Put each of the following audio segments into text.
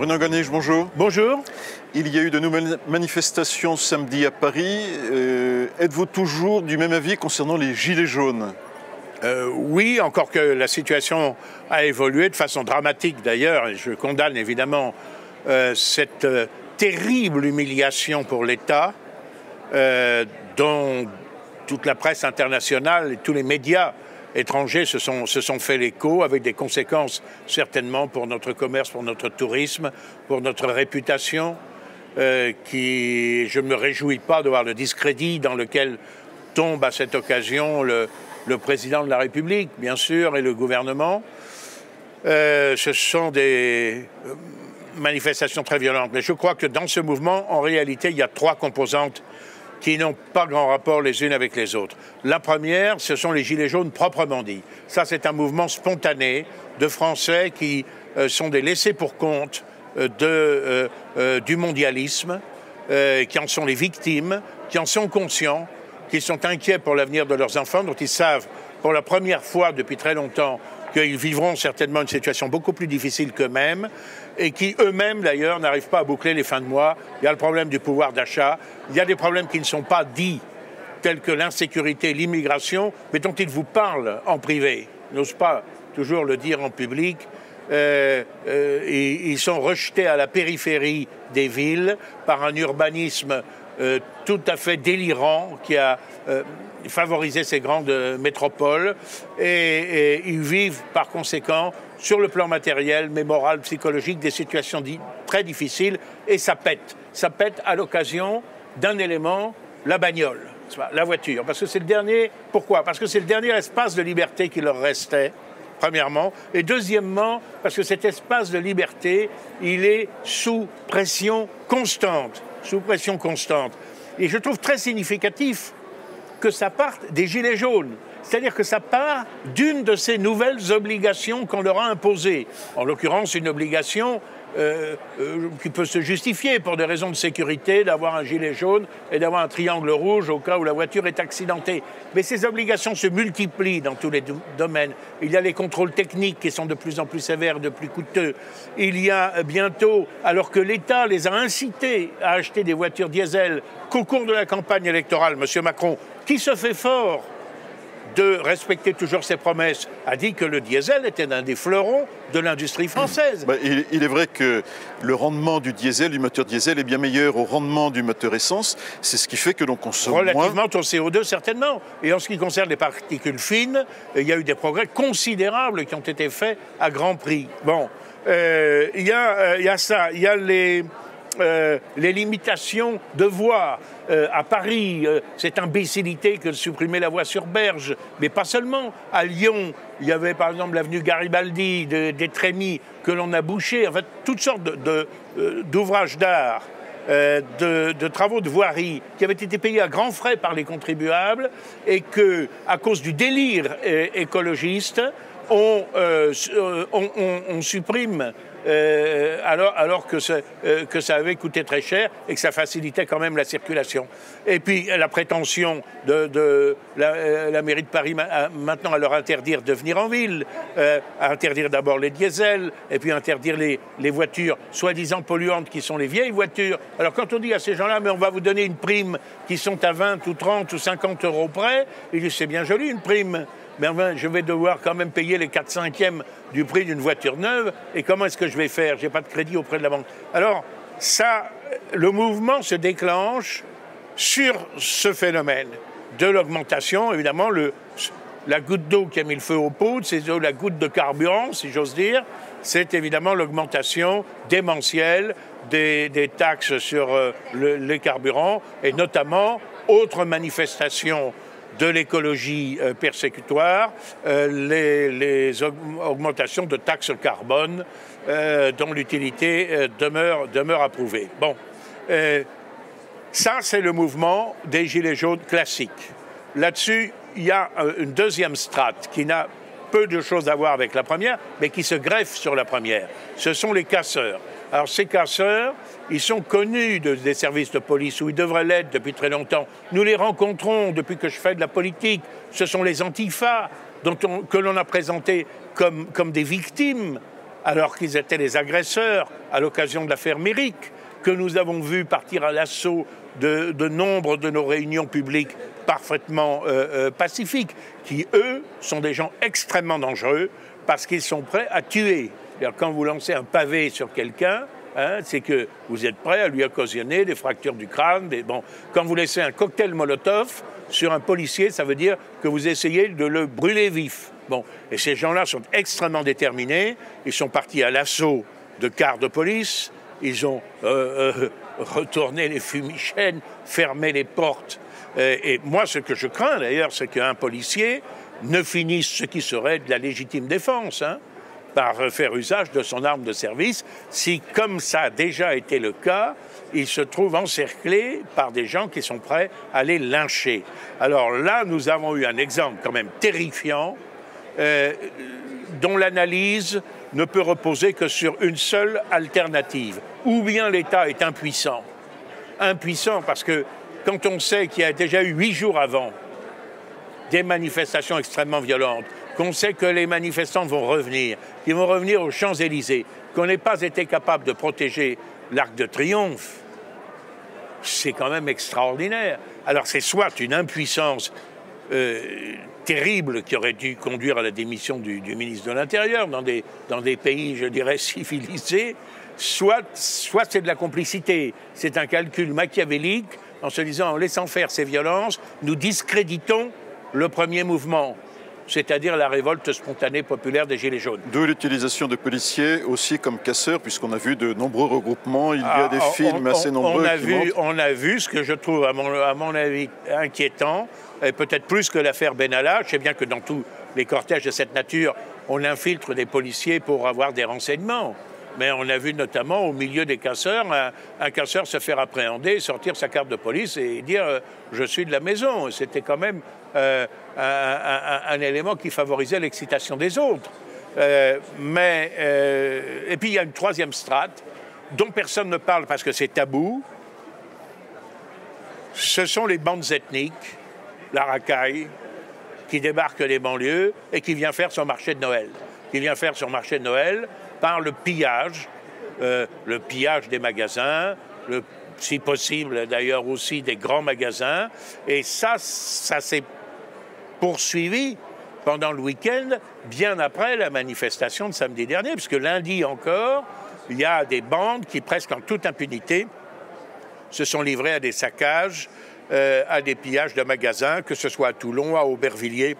Bruno Ganesh, bonjour. Bonjour. Il y a eu de nouvelles manifestations samedi à Paris. Êtes-vous toujours du même avis concernant les Gilets jaunes? Oui, encore que la situation a évolué de façon dramatique d'ailleurs, et je condamne évidemment cette terrible humiliation pour l'État dont toute la presse internationale et tous les médias étrangers se sont fait l'écho, avec des conséquences certainement pour notre commerce, pour notre tourisme, pour notre réputation, qui je ne me réjouis pas de voir le discrédit dans lequel tombe à cette occasion le président de la République, bien sûr, et le gouvernement. Ce sont des manifestations très violentes, mais je crois que dans ce mouvement, en réalité, il y a trois composantes qui n'ont pas grand rapport les unes avec les autres. La première, ce sont les Gilets jaunes proprement dit. Ça, c'est un mouvement spontané de Français qui sont des laissés-pour-compte du mondialisme, qui en sont les victimes, qui en sont conscients, qui sont inquiets pour l'avenir de leurs enfants, dont ils savent pour la première fois depuis très longtemps qu'ils vivront certainement une situation beaucoup plus difficile qu'eux-mêmes, et qui eux-mêmes d'ailleurs n'arrivent pas à boucler les fins de mois. Il y a le problème du pouvoir d'achat, il y a des problèmes qui ne sont pas dits, tels que l'insécurité, l'immigration, mais dont ils vous parlent en privé. Ils n'osent pas toujours le dire en public. Ils sont rejetés à la périphérie des villes par un urbanisme tout à fait délirant qui a favorisé ces grandes métropoles, et ils vivent par conséquent sur le plan matériel, mais moral, psychologique, des situations très difficiles, et ça pète. Ça pète à l'occasion d'un élément, la bagnole, la voiture. Parce que c'est le dernier. Pourquoi? Parce que c'est le dernier espace de liberté qui leur restait, premièrement. Et deuxièmement, parce que cet espace de liberté, il est sous pression constante. Sous pression constante. Et je trouve très significatif que ça parte des Gilets jaunes. C'est-à-dire que ça part d'une de ces nouvelles obligations qu'on leur a imposées. En l'occurrence, une obligation qui peut se justifier pour des raisons de sécurité, d'avoir un gilet jaune et d'avoir un triangle rouge au cas où la voiture est accidentée. Mais ces obligations se multiplient dans tous les domaines. Il y a les contrôles techniques qui sont de plus en plus sévères, de plus coûteux. Il y a bientôt, alors que l'État les a incités à acheter des voitures diesel, qu'au cours de la campagne électorale, M. Macron, qui se fait fort de respecter toujours ses promesses, a dit que le diesel était un des fleurons de l'industrie française. Il est vrai que le rendement du diesel, du moteur diesel, est bien meilleur au rendement du moteur essence. C'est ce qui fait que l'on consomme relativement au CO2, certainement. Et en ce qui concerne les particules fines, il y a eu des progrès considérables qui ont été faits à grand prix. Bon, il y a ça, il y a les limitations de voies. À Paris, cette imbécilité que de supprimer la voie sur Berge, mais pas seulement. À Lyon, il y avait par exemple l'avenue Garibaldi, des Trémies, que l'on a bouché, en fait, toutes sortes d'ouvrages d'art, de travaux de voirie qui avaient été payés à grands frais par les contribuables, et que, à cause du délire écologiste, on supprime alors que ça avait coûté très cher et que ça facilitait quand même la circulation. Et puis la prétention de la mairie de Paris maintenant à leur interdire de venir en ville, à interdire d'abord les diesels et puis interdire les voitures soi-disant polluantes qui sont les vieilles voitures. Alors quand on dit à ces gens-là, mais on va vous donner une prime qui sont à 20 ou 30 ou 50 euros près, ils disent c'est bien joli une prime. Mais enfin, je vais devoir quand même payer les 4/5 du prix d'une voiture neuve. Et comment est-ce que je vais faire? Je n'ai pas de crédit auprès de la banque. Alors, ça, le mouvement se déclenche sur ce phénomène de l'augmentation. Évidemment, la goutte d'eau qui a mis le feu aux poudres, c'est la goutte de carburant, si j'ose dire, c'est évidemment l'augmentation démentielle des taxes sur les carburants, et notamment, autre manifestation de l'écologie persécutoire, les augmentations de taxes carbone dont l'utilité demeure approuvée. Bon, ça c'est le mouvement des Gilets jaunes classiques. Là-dessus, il y a une deuxième strate qui n'a peu de choses à voir avec la première, mais qui se greffe sur la première. Ce sont les casseurs. Alors ces casseurs, ils sont connus des services de police, ou ils devraient l'être depuis très longtemps. Nous les rencontrons depuis que je fais de la politique. Ce sont les antifas que l'on a présentés comme des victimes alors qu'ils étaient les agresseurs à l'occasion de l'affaire Méric, que nous avons vu partir à l'assaut de nombre de nos réunions publiques parfaitement pacifiques, qui, eux, sont des gens extrêmement dangereux parce qu'ils sont prêts à tuer. Quand vous lancez un pavé sur quelqu'un, hein, c'est que vous êtes prêt à lui occasionner des fractures du crâne. Quand vous laissez un cocktail Molotov sur un policier, ça veut dire que vous essayez de le brûler vif. Et ces gens-là sont extrêmement déterminés. Ils sont partis à l'assaut de cars de police. Ils ont retourné les fumigènes, fermé les portes. Et moi, ce que je crains d'ailleurs, c'est qu'un policier ne finisse ce qui serait de la légitime défense, hein, par faire usage de son arme de service, si, comme ça a déjà été le cas, il se trouve encerclé par des gens qui sont prêts à les lyncher. Alors là, nous avons eu un exemple quand même terrifiant, dont l'analyse ne peut reposer que sur une seule alternative. Ou bien l'État est impuissant. Impuissant parce que quand on sait qu'il y a déjà eu 8 jours avant des manifestations extrêmement violentes, qu'on sait que les manifestants vont revenir, qu'ils vont revenir aux Champs-Élysées, qu'on n'ait pas été capable de protéger l'Arc de Triomphe, c'est quand même extraordinaire. Alors c'est soit une impuissance terrible qui aurait dû conduire à la démission du ministre de l'Intérieur dans des pays, je dirais, civilisés, soit c'est de la complicité, c'est un calcul machiavélique en se disant, en laissant faire ces violences, nous discréditons le premier mouvement, c'est-à-dire la révolte spontanée populaire des Gilets jaunes. De l'utilisation de policiers aussi comme casseurs, puisqu'on a vu de nombreux regroupements, il y a des films assez nombreux on a vu ce que je trouve, à mon avis, inquiétant, et peut-être plus que l'affaire Benalla. Je sais bien que dans tous les cortèges de cette nature, on infiltre des policiers pour avoir des renseignements. Mais on a vu notamment au milieu des casseurs, un casseur se faire appréhender, sortir sa carte de police et dire « je suis de la maison ». C'était quand même un élément qui favorisait l'excitation des autres. Et puis il y a une troisième strate dont personne ne parle parce que c'est tabou. Ce sont les bandes ethniques, la racaille, qui débarquent des banlieues et qui vient faire son marché de Noël. Qui vient faire son marché de Noël par le pillage des magasins, si possible d'ailleurs aussi des grands magasins. Et ça s'est poursuivi pendant le week-end, bien après la manifestation de samedi dernier, puisque lundi encore, il y a des bandes qui, presque en toute impunité, se sont livrées à des saccages, à des pillages de magasins, que ce soit à Toulon, à Aubervilliers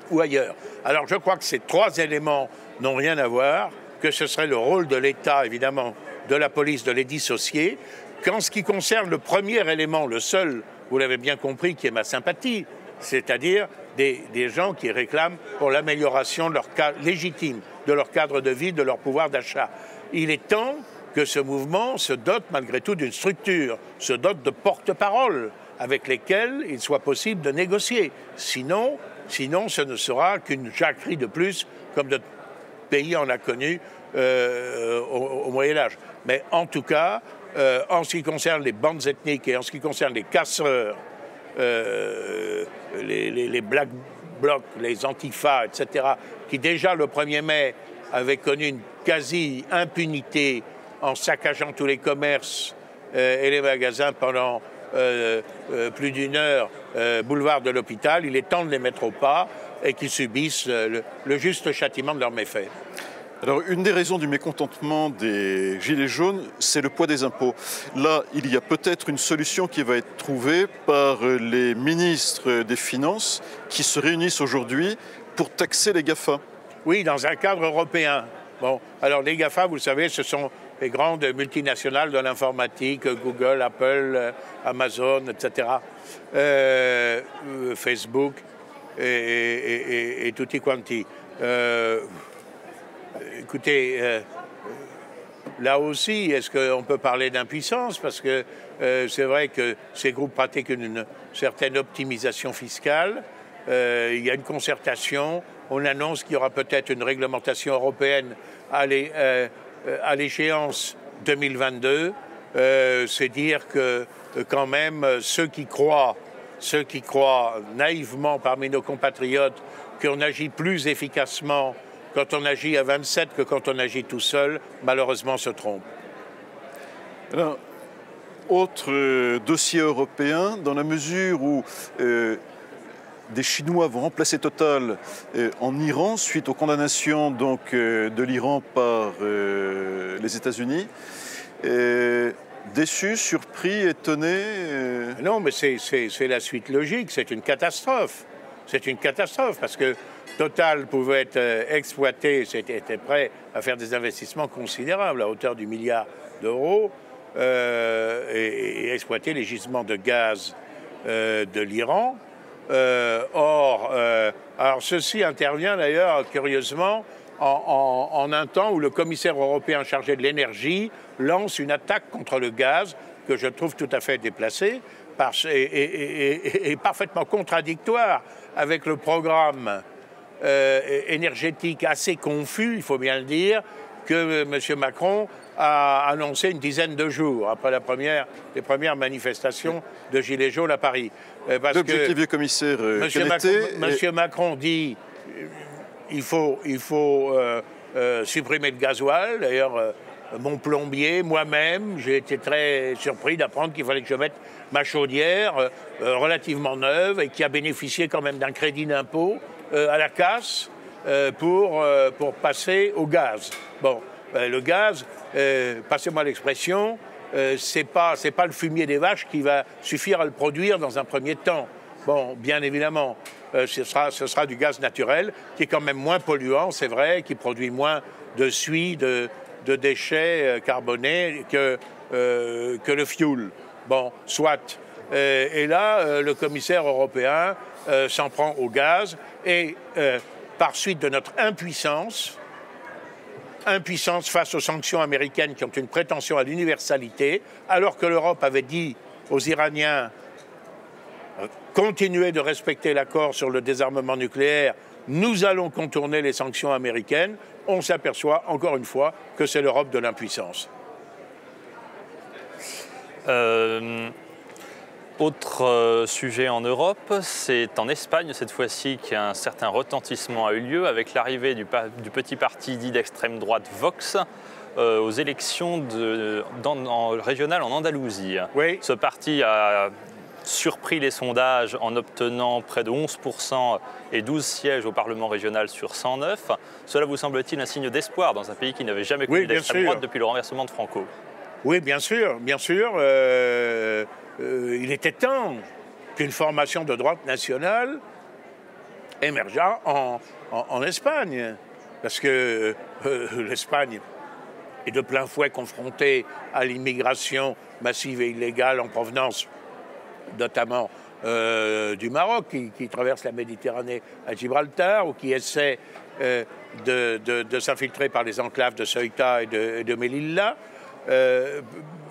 ou ailleurs. Alors je crois que ces trois éléments n'ont rien à voir, que ce serait le rôle de l'État, évidemment, de la police, de les dissocier, qu'en ce qui concerne le premier élément, le seul, vous l'avez bien compris, qui est ma sympathie, c'est-à-dire des gens qui réclament pour l'amélioration de leur cas légitime, de leur cadre de vie, de leur pouvoir d'achat. Il est temps que ce mouvement se dote malgré tout d'une structure, se dote de porte-parole avec lesquels il soit possible de négocier. Sinon, ce ne sera qu'une jacquerie de plus, comme notre pays en a connu au Moyen-Âge. Mais en tout cas, en ce qui concerne les bandes ethniques et en ce qui concerne les casseurs, les Black Blocs, les Antifas, etc., qui déjà le 1er mai avaient connu une quasi-impunité en saccageant tous les commerces et les magasins pendant plus d'une heure, boulevard de l'Hôpital, il est temps de les mettre au pas et qu'ils subissent le juste châtiment de leurs méfaits. Alors, une des raisons du mécontentement des Gilets jaunes, c'est le poids des impôts. Là, il y a peut-être une solution qui va être trouvée par les ministres des Finances qui se réunissent aujourd'hui pour taxer les GAFA. Oui, dans un cadre européen. Bon, alors les GAFA, vous le savez, ce sont les grandes multinationales de l'informatique, Google, Apple, Amazon, etc., Facebook et tutti quanti. Écoutez, là aussi, est-ce qu'on peut parler d'impuissance? Parce que c'est vrai que ces groupes pratiquent une certaine optimisation fiscale. Il y a une concertation. On annonce qu'il y aura peut-être une réglementation européenne à l'échéance 2022. C'est dire que quand même ceux qui croient naïvement parmi nos compatriotes qu'on agit plus efficacement quand on agit à 27 que quand on agit tout seul, malheureusement, se trompe. Alors, autre dossier européen, dans la mesure où des Chinois vont remplacer Total en Iran suite aux condamnations donc, de l'Iran par les États-Unis. Déçu, surpris, étonné Non, mais c'est la suite logique, c'est une catastrophe. C'est une catastrophe parce que Total pouvait être exploité, était prêt à faire des investissements considérables à hauteur du milliard d'euros et exploiter les gisements de gaz de l'Iran. Alors ceci intervient d'ailleurs curieusement en un temps où le commissaire européen chargé de l'énergie lance une attaque contre le gaz que je trouve tout à fait déplacée et parfaitement contradictoire avec le programme énergétique assez confus, il faut bien le dire, que M. Macron a annoncé une dizaine de jours après les premières manifestations de Gilets jaunes à Paris. L'objectif du commissaire M. Macron dit il faut supprimer le gasoil. D'ailleurs, mon plombier, moi-même, j'ai été très surpris d'apprendre qu'il fallait que je mette ma chaudière relativement neuve et qui a bénéficié quand même d'un crédit d'impôt à la casse pour passer au gaz. Bon, le gaz, passez-moi l'expression, c'est pas le fumier des vaches qui va suffire à le produire dans un premier temps. Bon, bien évidemment, ce sera du gaz naturel qui est quand même moins polluant, c'est vrai, qui produit moins de suie, de déchets carbonés que le fioul. Bon, soit. Et là, le commissaire européen s'en prend au gaz et par suite de notre impuissance face aux sanctions américaines qui ont une prétention à l'universalité, alors que l'Europe avait dit aux Iraniens continuez de respecter l'accord sur le désarmement nucléaire, nous allons contourner les sanctions américaines, on s'aperçoit encore une fois que c'est l'Europe de l'impuissance. Autre sujet en Europe, c'est en Espagne cette fois-ci qu'un certain retentissement a eu lieu avec l'arrivée du petit parti dit d'extrême droite Vox aux élections régionales en Andalousie. Oui. Ce parti a surpris les sondages en obtenant près de 11% et 12 sièges au Parlement régional sur 109. Cela vous semble-t-il un signe d'espoir dans un pays qui n'avait jamais connu d'extrême droite depuis le renversement de Franco? Oui, bien sûr, bien sûr. Il était temps qu'une formation de droite nationale émergeât en Espagne. Parce que l'Espagne est de plein fouet confrontée à l'immigration massive et illégale en provenance notamment du Maroc, qui traverse la Méditerranée à Gibraltar ou qui essaie de s'infiltrer par les enclaves de Ceuta et de Melilla.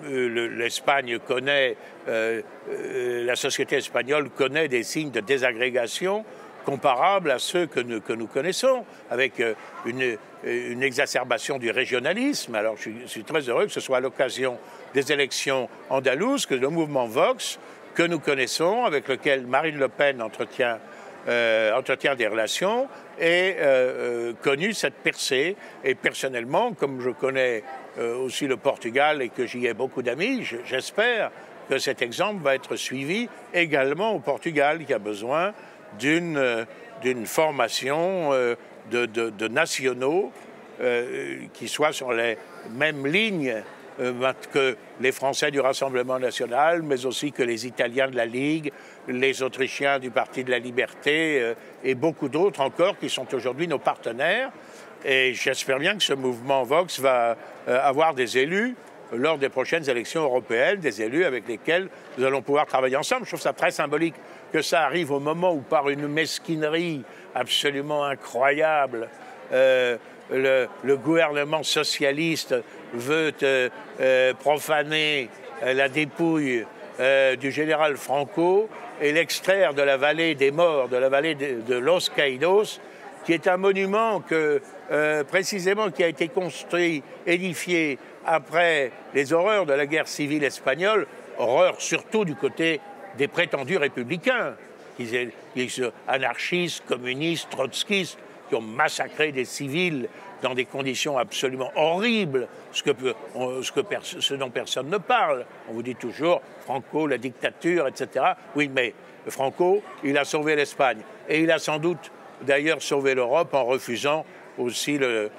L'Espagne connaît, la société espagnole connaît des signes de désagrégation comparables à ceux que nous connaissons, avec une exacerbation du régionalisme. Alors je suis très heureux que ce soit à l'occasion des élections andalouses que le mouvement Vox, que nous connaissons, avec lequel Marine Le Pen entretient des relations, ait connu cette percée. Et personnellement, comme je connais aussi le Portugal et que j'y ai beaucoup d'amis, j'espère que cet exemple va être suivi également au Portugal, qui a besoin d'une formation de nationaux qui soient sur les mêmes lignes que les Français du Rassemblement national, mais aussi que les Italiens de la Ligue, les Autrichiens du Parti de la Liberté et beaucoup d'autres encore qui sont aujourd'hui nos partenaires. Et j'espère bien que ce mouvement Vox va avoir des élus lors des prochaines élections européennes, des élus avec lesquels nous allons pouvoir travailler ensemble. Je trouve ça très symbolique que ça arrive au moment où, par une mesquinerie absolument incroyable, le gouvernement socialiste veut profaner la dépouille du général Franco et l'extraire de la vallée des morts, de la vallée de Los Caídos, qui est un monument précisément qui a été construit, édifié après les horreurs de la guerre civile espagnole, horreurs surtout du côté des prétendus républicains, anarchistes, communistes, trotskistes, qui ont massacré des civils dans des conditions absolument horribles, ce dont personne ne parle. On vous dit toujours Franco, la dictature, etc. Oui, mais Franco, il a sauvé l'Espagne. Et il a sans doute d'ailleurs sauvé l'Europe en refusant aussi le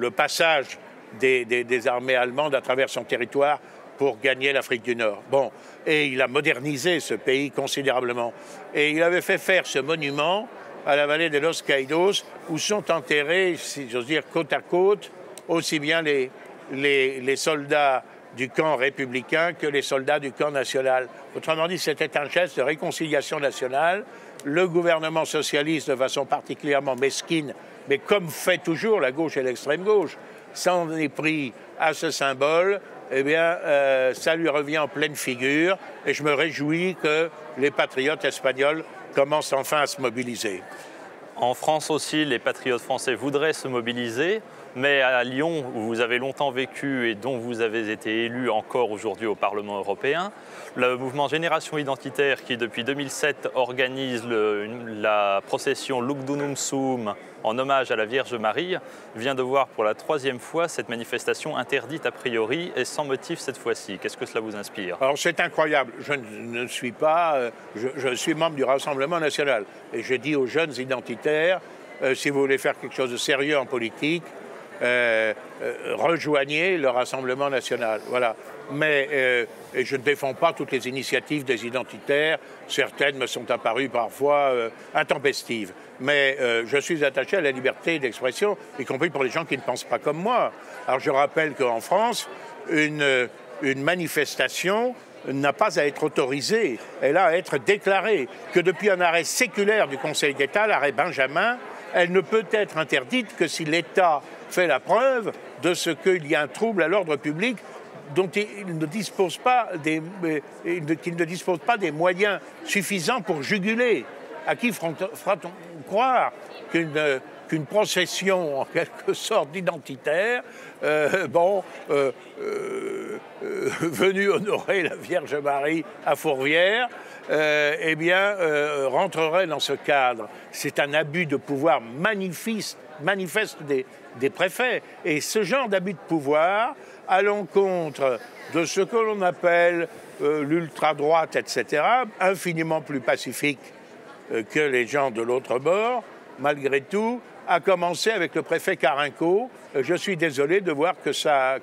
passage des armées allemandes à travers son territoire pour gagner l'Afrique du Nord. Bon, et il a modernisé ce pays considérablement. Et il avait fait faire ce monument à la vallée de Los Caídos, où sont enterrés, si j'ose dire, côte à côte, aussi bien les soldats du camp républicain que les soldats du camp national. Autrement dit, c'était un geste de réconciliation nationale. Le gouvernement socialiste, de façon particulièrement mesquine, mais comme fait toujours la gauche et l'extrême gauche, s'en est pris à ce symbole, eh bien, ça lui revient en pleine figure. Et je me réjouis que les patriotes espagnols commencent enfin à se mobiliser. En France aussi, les patriotes français voudraient se mobiliser, mais à Lyon, où vous avez longtemps vécu et dont vous avez été élu encore aujourd'hui au Parlement européen, le mouvement Génération Identitaire, qui depuis 2007 organise la procession Lugdunum Suum en hommage à la Vierge Marie, vient de voir pour la 3e fois cette manifestation interdite a priori et sans motif cette fois-ci. Qu'est-ce que cela vous inspire? Alors c'est incroyable. Je ne suis pas... je suis membre du Rassemblement national. Et je dis aux jeunes identitaires, si vous voulez faire quelque chose de sérieux en politique, rejoignez le Rassemblement national. Voilà. Mais et je ne défends pas toutes les initiatives des identitaires. Certaines me sont apparues parfois intempestives. Mais je suis attaché à la liberté d'expression, y compris pour les gens qui ne pensent pas comme moi. Alors je rappelle qu'en France, une manifestation n'a pas à être autorisée, elle a à être déclarée. Que depuis un arrêt séculaire du Conseil d'État, l'arrêt Benjamin, elle ne peut être interdite que si l'État fait la preuve de ce qu'il y a un trouble à l'ordre public dont il ne dispose pas des moyens suffisants pour juguler. À qui fera-t-on croire qu'une procession en quelque sorte d'identitaire venue honorer la Vierge Marie à Fourvière rentrerait dans ce cadre? C'est un abus de pouvoir manifeste des préfets. Et ce genre d'abus de pouvoir, à l'encontre de ce que l'on appelle l'ultra-droite, etc., infiniment plus pacifique que les gens de l'autre bord, malgré tout, a commencé avec le préfet Carinco. Je suis désolé de voir que ça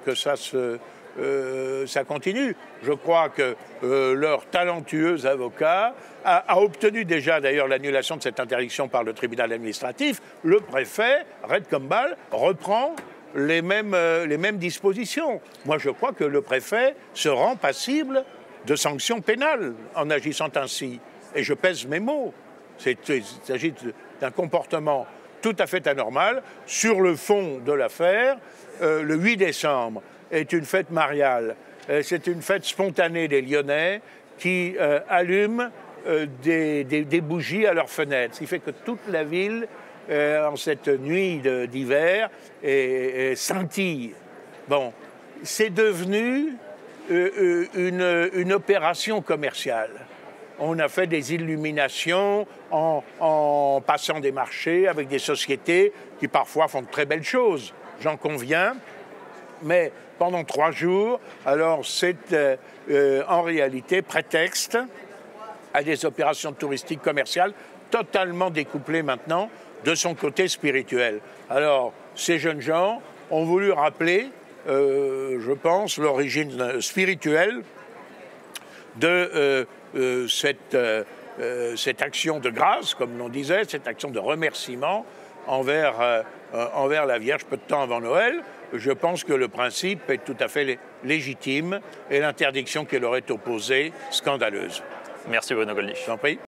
continue. Je crois que leur talentueux avocat a obtenu déjà d'ailleurs l'annulation de cette interdiction par le tribunal administratif. Le préfet, Red Combal, reprend les mêmes dispositions. Moi, je crois que le préfet se rend passible de sanctions pénales en agissant ainsi. Et je pèse mes mots. Il s'agit d'un comportement tout à fait anormal. Sur le fond de l'affaire, le 8 décembre est une fête mariale. C'est une fête spontanée des Lyonnais qui allument des bougies à leurs fenêtres. Ce qui fait que toute la ville, en cette nuit d'hiver, scintille. Bon, c'est devenu une opération commerciale. On a fait des illuminations en passant des marchés avec des sociétés qui parfois font de très belles choses, j'en conviens. Mais pendant 3 jours, alors c'est en réalité prétexte à des opérations touristiques commerciales totalement découplées maintenant de son côté spirituel. Alors ces jeunes gens ont voulu rappeler, je pense, l'origine spirituelle de cette action de grâce, comme l'on disait, cette action de remerciement envers la Vierge peu de temps avant Noël. Je pense que le principe est tout à fait légitime et l'interdiction qu'elle aurait opposée scandaleuse. Merci Bruno Gollnisch. Je t'en prie.